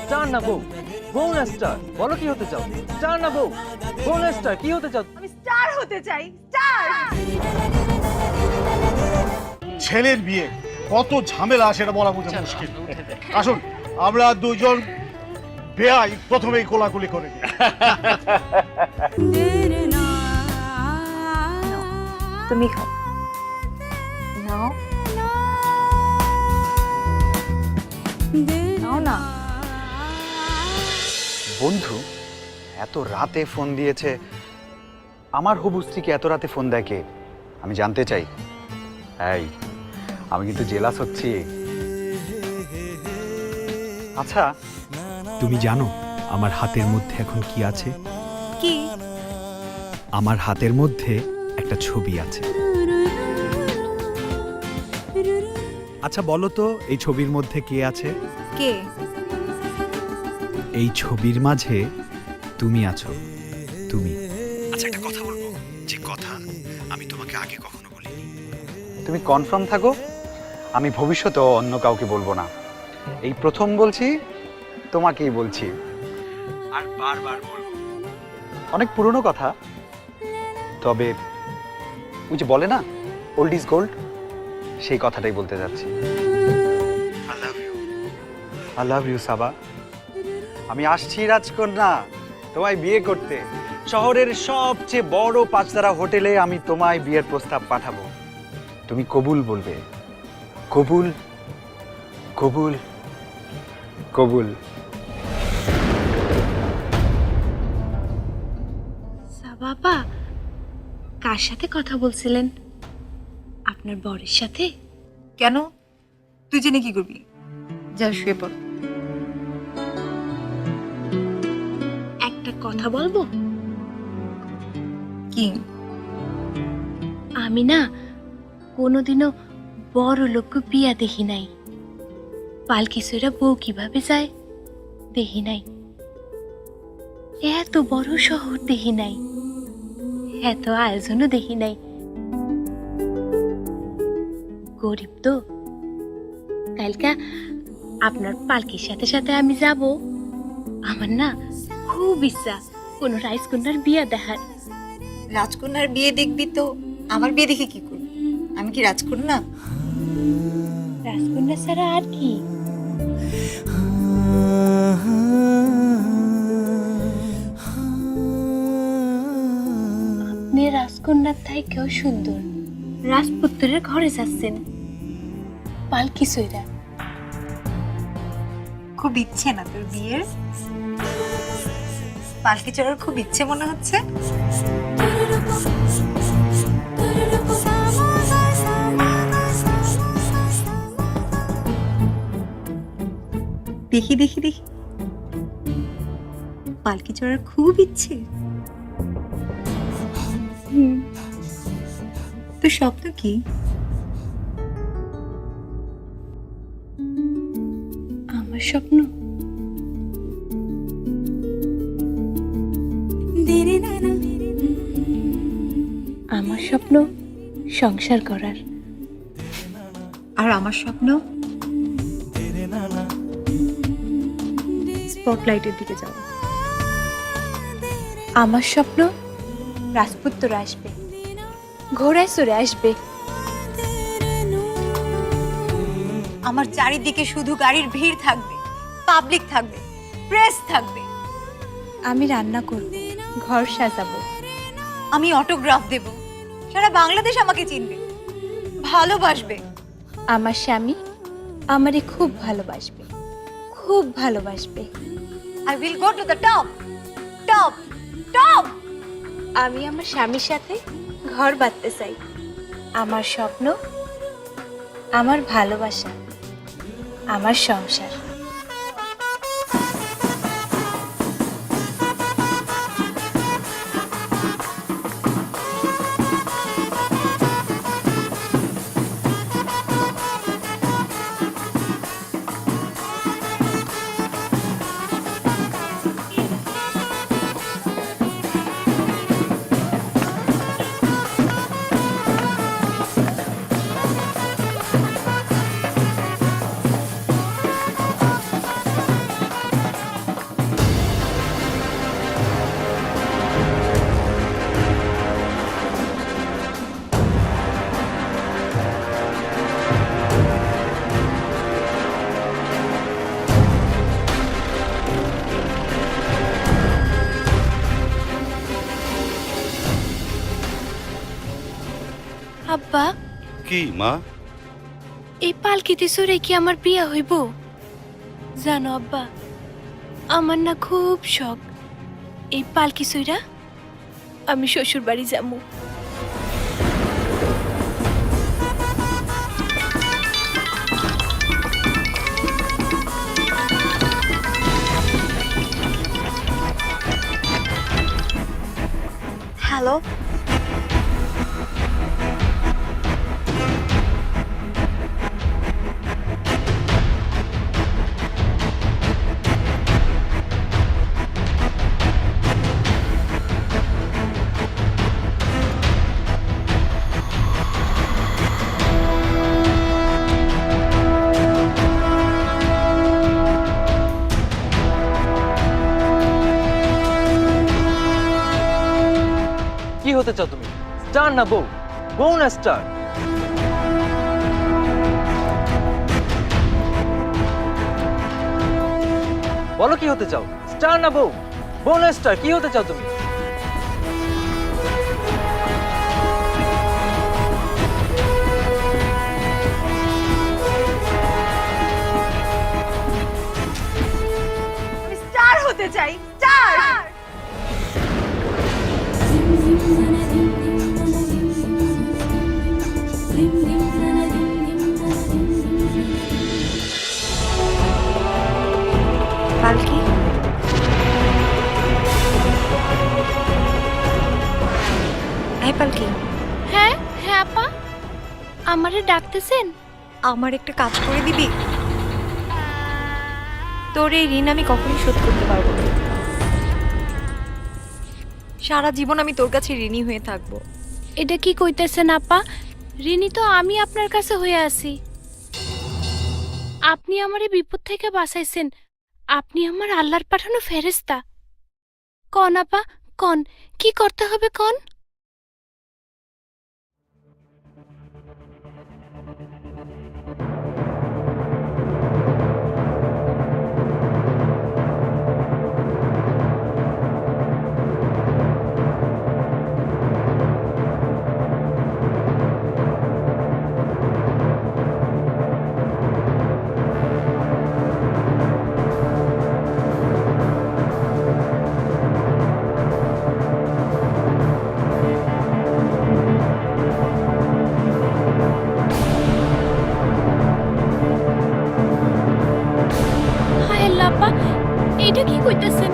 Star না বউ, বউ না স্টার, বলো কি হতে চাও? স্টার না বউ, বউ না স্টার, কি হতে চাও? আমি স্টার হতে চাই, স্টার। ছেলের বিয়ে কত ঝামেলা সেটা বলা বোঝা মুশকিল। আসুন আমরা দুজন বেয়াই প্রথমেই কোলাকুলি করে নিই। তুমি খাও। নাও নাও না। বন্ধু এত রাতে ফোন দিয়েছে, আমার হবু স্ত্রীকে এত রাতে ফোন দেয় কে? আমি জানতে চাই। এই আমি কিন্তু জেলাস হচ্ছি। আচ্ছা তুমি জানো আমার হাতের মধ্যে এখন কি আছে? কি? আমার হাতের মধ্যে একটা ছবি আছে। আচ্ছা বলো তো এই ছবির মধ্যে কে আছে? কে? এই ছবির মাঝে তুমি আছো, তুমি। আচ্ছা একটা কথা বলবো, যে কথা আমি তোমাকে আগে কখনো বলিনি। তুমি কনফার্ম থাকো, আমি ভবিষ্যতেও অন্য কাউকে বলবো না। এই প্রথম বলছি, তোমাকেই বলছি, আর বারবার বলবো। অনেক পুরনো কথা, তবে ওই যে বলে না ওল্ড ইজ গোল্ড, সেই কথাটাই বলতে যাচ্ছি। I love you, I love you Saba. আমি আসছি রাজকন্যা তোমায় বিয়ে করতে। শহরের সবচেয়ে বড় পাঁচতারা হোটেলে আমি তোমায় বিয়ের প্রস্তাব পাঠাবো। তুমি কবুল বলবে। কবুল, কবুল, কবুল। বাবা, কার সাথে কথা বলছিলেন? আপনার বরের সাথে? কেন? তুই জেনে কি করবি? যা শুয়ে পড়। একটা কথা বলবো? কি? আমি না কোনোদিনও বড় লোক বিয়া দেখি নাই। পালকি সইরা বউ কিভাবে যায় দেখি নাই। এত বড় শহর দেখি নাই, এত আয়োজনও দেখি নাই। গরিব তো। কালকা আপনার পালকির সাথে সাথে আমি যাব। আমার না খুব ইচ্ছা কোন রাজকন্যার বিয়া দেখার। রাজকন্যার বিয়ে দেখবি তো আমার বিয়ে দেখে কি করবি? আমি কি রাজকন্যা? রাজকন্যা ছাড়া আর কি? আপনি রাজকন্যার থেকেও সুন্দর রাজপুত্রের ঘরে যাচ্ছেন পালকি সইরা। খুব ইচ্ছে না তোর বিয়ের? পালকি চড়ার খুব ইচ্ছে মনে হচ্ছে? দেখি দেখি দেখি, পালকি চড়ার খুব ইচ্ছে। তোর স্বপ্ন কি? আমার স্বপ্ন আমার স্বপ্ন সংসার করার। আর আমার স্বপ্ন স্পটলাইটের দিকে যাও। আমার স্বপ্ন রাজপুত্র আসবে, ঘোড়ায় চড়ে আসবে। আমার চারিদিকে শুধু গাড়ির ভিড় থাকবে, পাবলিক থাকবে, প্রেস থাকবে। আমি রান্না করব, ঘর সাজাবো, আমি অটোগ্রাফ দেব, সারা বাংলাদেশ আমাকে চিনবে, ভালোবাসবে। আমার স্বামী আমারে খুব ভালোবাসবে, খুব ভালোবাসবে। I will go to the top, top, top. আমি আমার স্বামীর সাথে ঘর বাঁধতে চাই। আমার স্বপ্ন, আমার ভালোবাসা, আমার সংসার। আব্বা, কি মা? এই পালকিতে চড়ে কি আমার বিয়া হইব? জানো আব্বা, আমার না খুব শখ এই পালকি চড়া আমি শ্বশুর বাড়ি যাবো। হ্যালো, কি হতে চাও তুমি? স্টার না বউ? বউ না স্টার? বলো কি হতে চাও? স্টার না বউ? বউ না স্টার? কি হতে চাও তুমি? আমি স্টার হতে চাই, স্টার। পালকি, এই পালকি, হ্যাঁ হ্যাঁ আপা, আমারে ডাকতেছেন? আমার একটা কাজ করে দিবি? তোর এই ঋণ আমি কখনোই শোধ করতে পারবো না। সারা জীবন আমি তোর কাছে ঋণী হয়ে থাকবো। এটা কি কইতেছেন আপা? ঋণী তো আমি আপনার কাছে হয়ে আছি। আপনি আমারে বিপদ থেকে বাঁচাইছেন। আপনি আমার আল্লাহর পাঠানো ফেরেশতা। কন আপা, কন কি করতে হবে কন? হায় আল্লাহ আপা, এইটা কি কইতেছেন?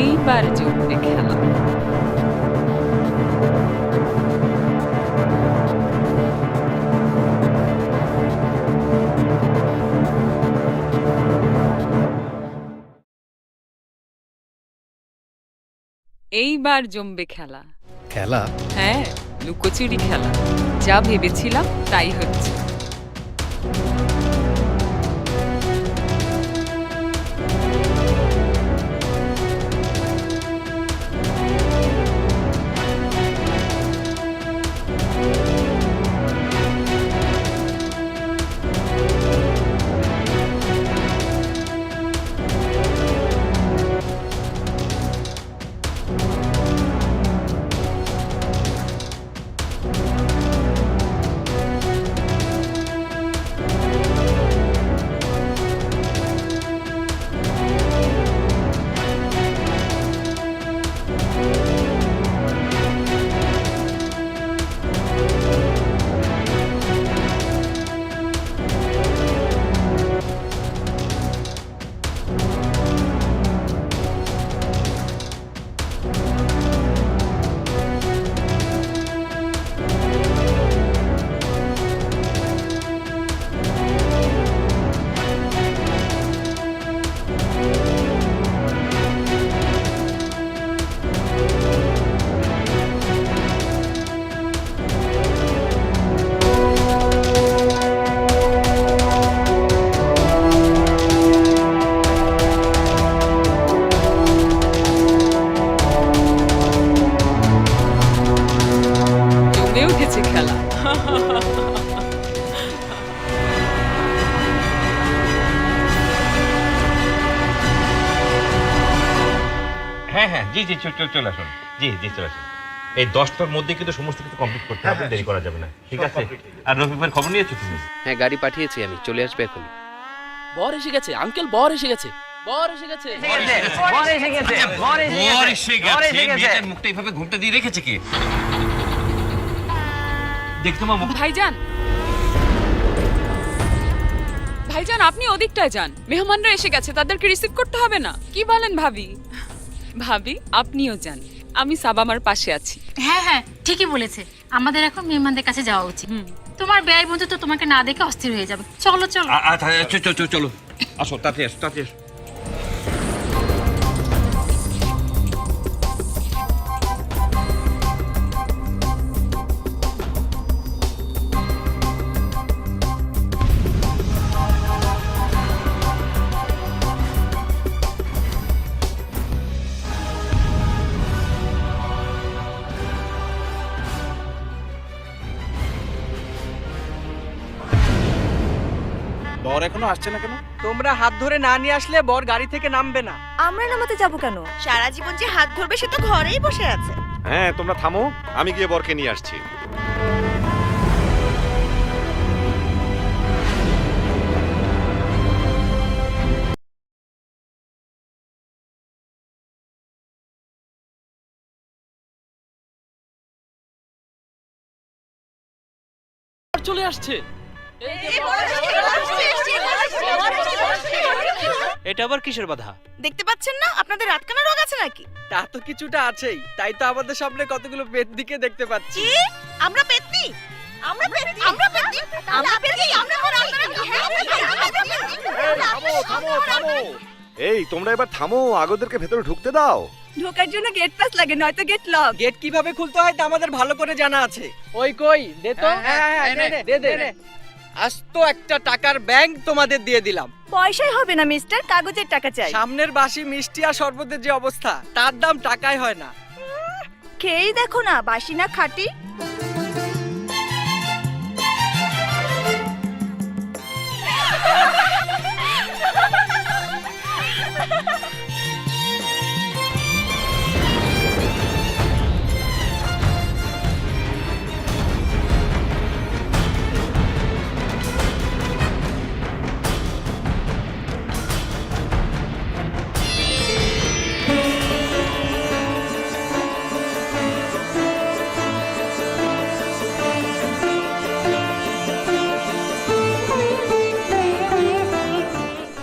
এইবার জমবে খেলা। এইবার জমবে খেলা। খেলা? হ্যাঁ, লুকোচুরি খেলা। যা ভেবেছিলাম তাই হচ্ছে। গেছে খেলা। হ্যাঁ হ্যাঁ, জি জি, চলে আসুন। জি জি, চলে আসুন। এই 10টার মধ্যে কিন্তু সমস্ত কিছু কমপ্লিট করতে হবে, দেরি করা যাবে না, ঠিক আছে? আর রফিকের খবর নিয়েছো তুমি? হ্যাঁ, গাড়ি পাঠিয়েছি আমি, চলে আসবে এখনই। বর এসে গেছে আঙ্কেল, বর এসে গেছে, বর এসে গেছে। মেয়েটার মুখটা এইভাবে ঘুমটা দিয়ে রেখেছে কে? দেখতো মা মুখ। ভাইজান, ভাইজান আপনি ওদিকটায় যান, মেহমানরা এসে গেছে, তাদেরকে রিসিভ করতে হবে না? কি বলেন ভাবি? ভাবি আপনিও যান, আমি সাবামার পাশে আছি। হ্যাঁ হ্যাঁ, ঠিকই বলেছে, আমাদের এখন মেহমানদের কাছে যাওয়া উচিত। তোমার ব্যয় বন্ধু তো তোমাকে না দেখে অস্থির হয়ে যাবে। চলো চলো। চলো, আসো, তাতে আসো, তাতে আসো। বর এখনো আসছে না কেন? তোমরা হাত ধরে না নিয়ে আসলে বর গাড়ি থেকে নামবে না। আমরা নামাতে যাবো কেন? সারা জীবন যে হাত ধরবে সে তো ঘরেই বসে আছে। হ্যাঁ, তোমরা থামো, আমি গিয়ে বরকে নিয়ে আসছি। চলে আসছে। এটা আবার কিসের বাধা? দেখতে পাচ্ছেন না আপনাদের রাতকানা রোগ আছে নাকি? তা তো কিছুটা আছেই, তাই তো আমাদের সামনে কতগুলো পেতনিকে দেখতে পাচ্ছি। কি? আমরা পেতনি? আমরা পেতনি? আমরা পেতনি? আমরা পেতনি? আমরা কোন আপনারা কি? থামো। এই, তোমরা এবার থামো, আগোদেরকে ভেতরে ঢুকতে দাও। ঢোকার জন্য গেট পাস লাগে, নয়তো গেট লক। গেট কিভাবে খুলতে হয় তা আমাদের ভালো করে জানা আছে। ওই কই দে তো। দে। আস্ত একটা টাকার ব্যাংক তোমাদের দিয়ে দিলাম। পয়সাই হবে না মিস্টার, কাগজের টাকা চাই। সামনের বাসি মিষ্টি আর শরবতের যে অবস্থা, তার দাম টাকায় হয় না। খেয়েই দেখো না, বাসি না খাঁটি।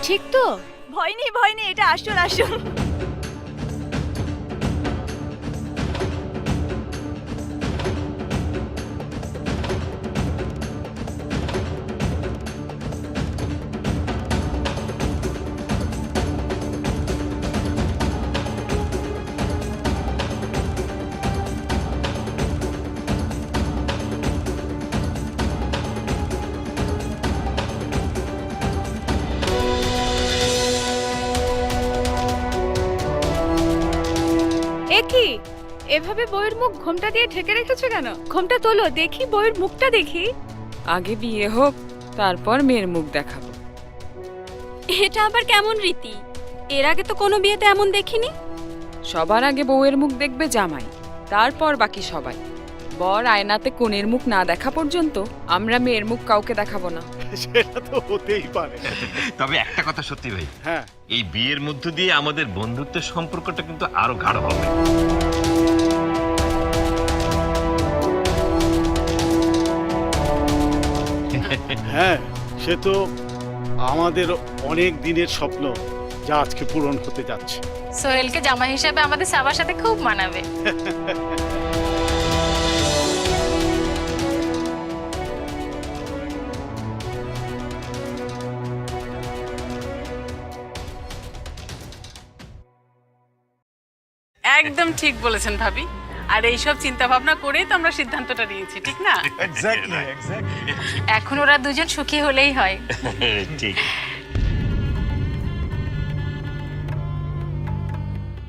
ঠিক তো? ভয় নেই, এটা আসল। এ কি, এভাবে বইয়ের মুখ ঘোমটা দিয়ে ঢেকে রেখেছো কেন? ঘোমটা তোলো, দেখি বইয়ের মুখটা দেখি। আগে বিয়ে হোক, তারপর মেয়ের মুখ দেখাবো। এটা আবার কেমন রীতি? এর আগে তো কোনো বিয়েতে এমন দেখিনি। সবার আগে বউয়ের মুখ দেখবে জামাই, তারপর বাকি সবাই। বর আয়নাতে কনের মুখ না দেখা পর্যন্ত আমরা মেয়ের মুখ কাউকে দেখাবো না। সেটা তো হতেই পারে। তবে একটা কথা সত্যি ভাই, হ্যাঁ, এই বিয়ের মধ্য দিয়ে আমাদের বন্ধুত্বের সম্পর্কটা কিন্তু আরো গাঢ় হবে। হ্যাঁ, সে তো আমাদের অনেক দিনের স্বপ্ন, যা আজকে পূরণ হতে যাচ্ছে। সোহেলকে জামাই হিসেবে আমাদের সবার সাথে খুব মানাবে। একদম ঠিক বলেছেন ভাবি। আর এইসব চিন্তা ভাবনা করেই তো আমরা সিদ্ধান্তটা নিয়েছি, ঠিক না? এক্স্যাক্টলি। এখন ওরা দুজন সুখী হলেই হয়। ঠিক।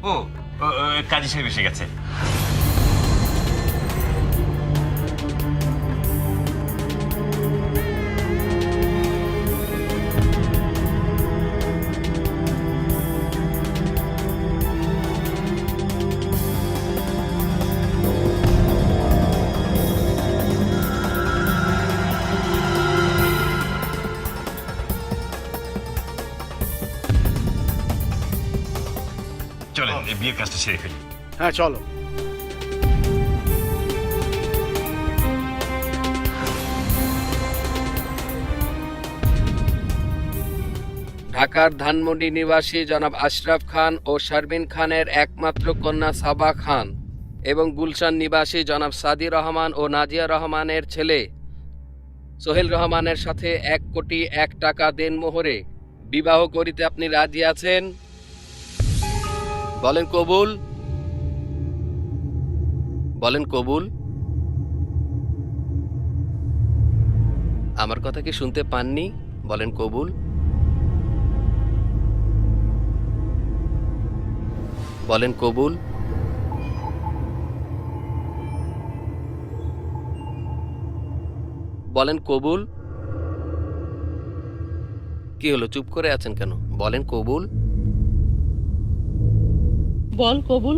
ও, কাজী সাহেব এসে গেছে। এই কাজটা সেরে ফেলি। হ্যাঁ চলো। ঢাকার ধানমন্ডি নিবাসী জনাব আশরাফ খান ও শারমিন খানের একমাত্র কন্যা সাবা খান এবং গুলশান নিবাসী জনাব সাদি রহমান ও নাজিয়া রহমানের ছেলে সোহেল রহমানের সাথে 1,01,00,000 টাকা দেনমোহরে বিবাহ করিতে আপনি রাজি আছেন? বলেন কবুল। বলেন কবুল। আমার কথা কি শুনতে পাননি? বলেন কবুল। বলেন কবুল। বলেন কবুল। কি হলো, চুপ করে আছেন কেন? বলেন কবুল। বল কবুল।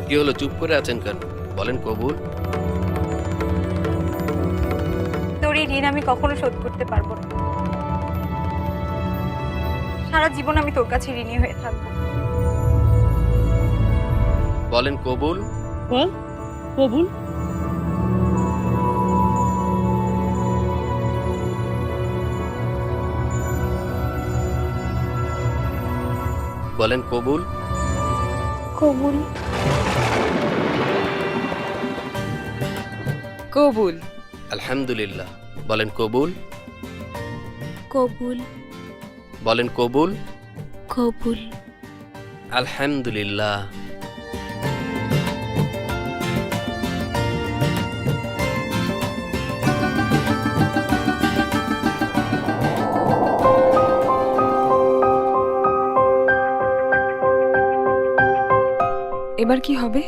কি হলো, চুপ করে আছেন কেন? বলেন কবুল। তোর এই ঋণ আমি কখনো শোধ করতে পারবো না। সারা জীবন আমি তোর কাছে ঋণী হয়ে থাকবো। বলেন কবুল। বল কবুল। বলেন কবুল। কবুল। কবুল। আলহামদুলিল্লাহ। বলেন কবুল। কবুল। বলেন কবুল। কবুল। আলহামদুলিল্লাহ। এবার কি হবে?